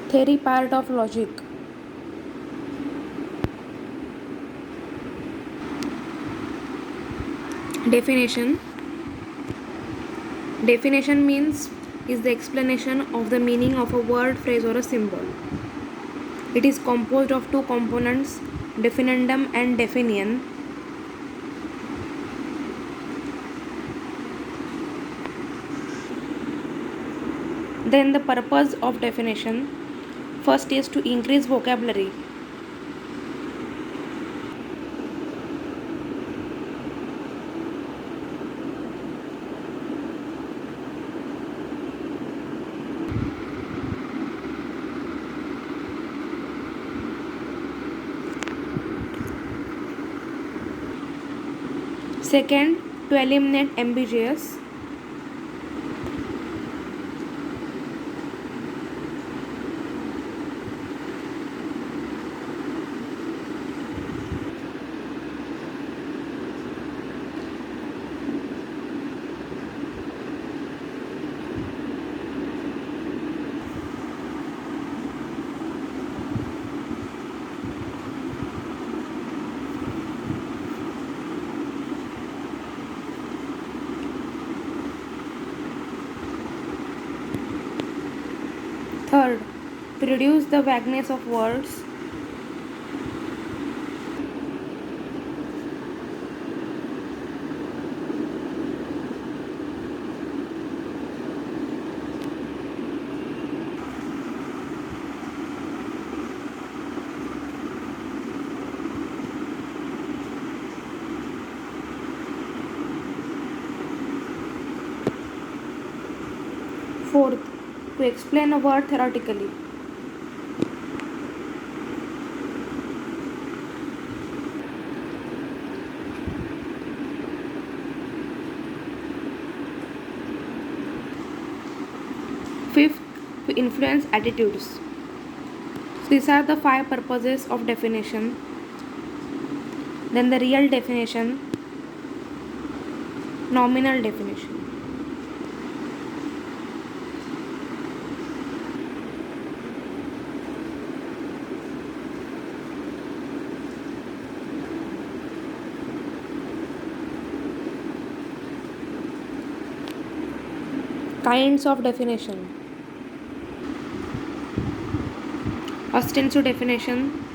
Theory part of logic. Definition. Definition means is the explanation of the meaning of a word, phrase or a symbol. It is composed of two components, definendum and definition. Then the purpose of definition. First is to increase vocabulary. Second, to eliminate ambiguous. Third, to reduce the vagueness of words. Fourth, to explain a word theoretically. Fifth, to influence attitudes. So these are the 5 purposes of definition. Then the real definition, nominal definition. Kinds of definition. Ostensive definition.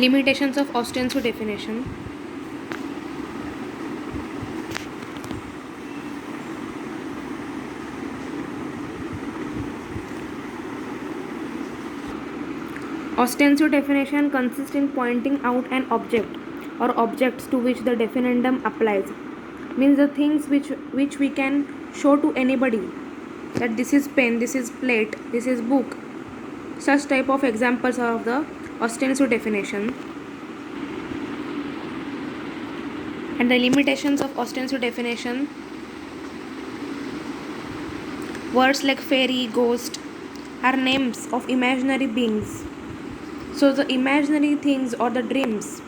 Limitations of ostensive definition. Ostensive definition consists in pointing out an object or objects to which the definitum applies. Means the things which we can show to anybody, that this is pen, this is plate, this is book. Such type of examples are of the ostensive definition. And the limitations of ostensive definition. Words like fairy, ghost are names of imaginary beings. So the imaginary things or the dreams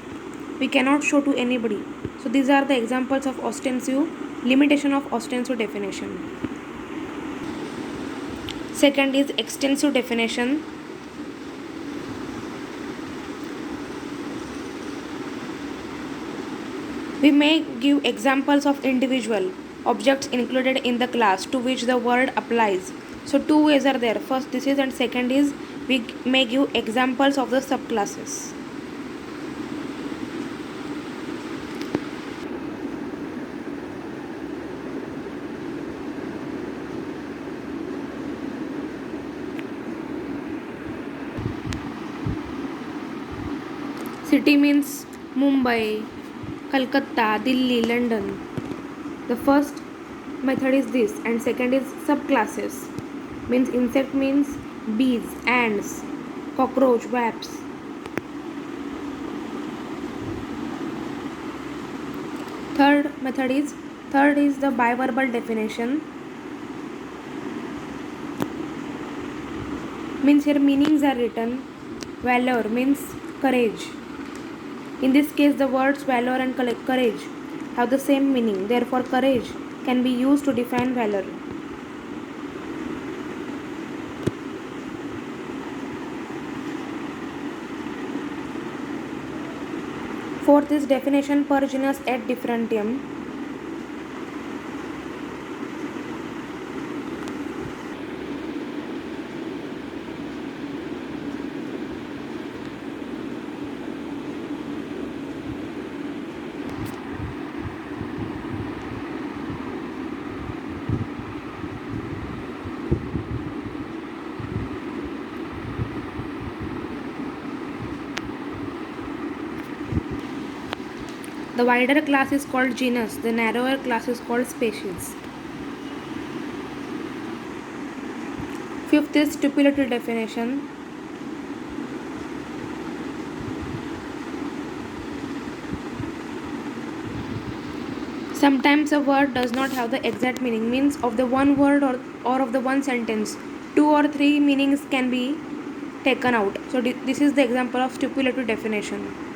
we cannot show to anybody. So these are the examples of ostensive, limitation of ostensive definition. Second is extensive definition. We may give examples of individual objects included in the class to which the word applies. So 2 ways are there. First this is, and second is we may give examples of the subclasses. City means Mumbai, Calcutta, Delhi, London. The first method is this, and second is subclasses. Means insect means bees, ants, cockroach, wasps. Third method is third is the biverbal definition. Means here meanings are written. Valor means courage. In this case, the words valor and courage have the same meaning. Therefore, courage can be used to define valor. Fourth is definition per genus et differentium. The wider class is called genus, the narrower class is called species. Fifth is stipulative definition. Sometimes a word does not have the exact meaning, means of the one word or of the one sentence. Two or three meanings can be taken out. So this is the example of stipulative definition.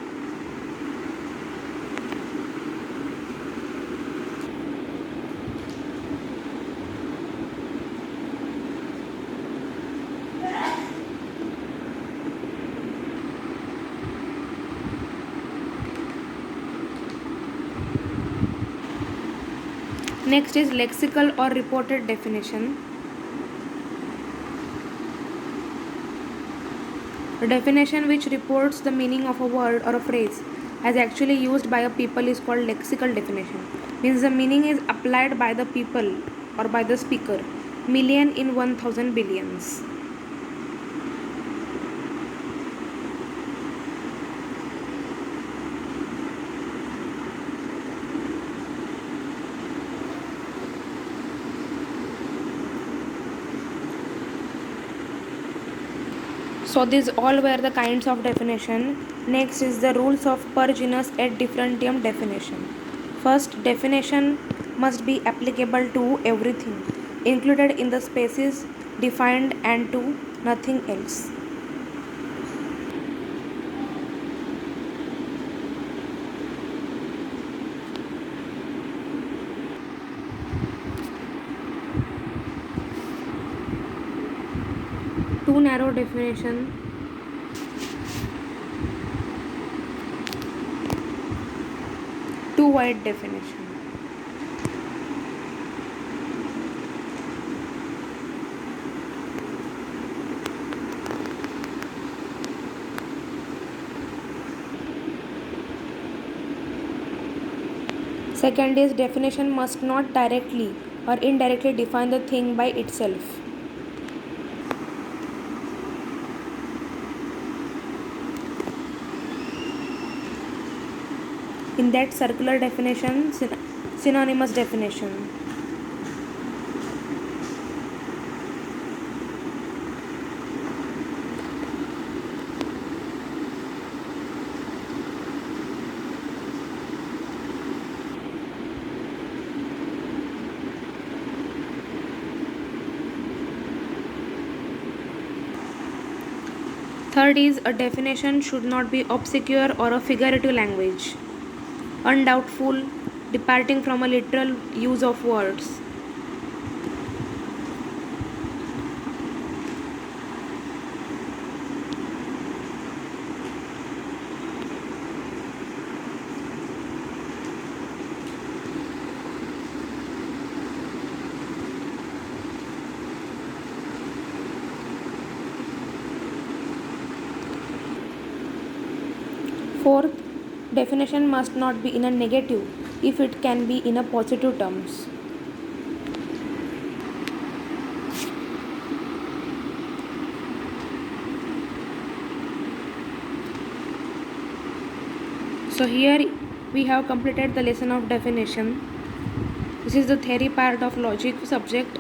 Next is lexical or reported definition. A definition which reports the meaning of a word or a phrase as actually used by a people is called lexical definition. Means the meaning is applied by the people or by the speaker. Million in 1000 billions. So these all were the kinds of definition. Next is the rules of per genus et differentium definition. First, definition must be applicable to everything included in the species defined and to nothing else. Too narrow definition. Too wide definition. Second is definition must not directly or indirectly define the thing by itself. In that circular definition, synonymous definition. Third is a definition should not be obscure or a figurative language, undoubtful, departing from a literal use of words. Fourth, definition must not be in a negative if it can be in a positive terms. So here we have completed the lesson of definition. This is the theory part of logic subject.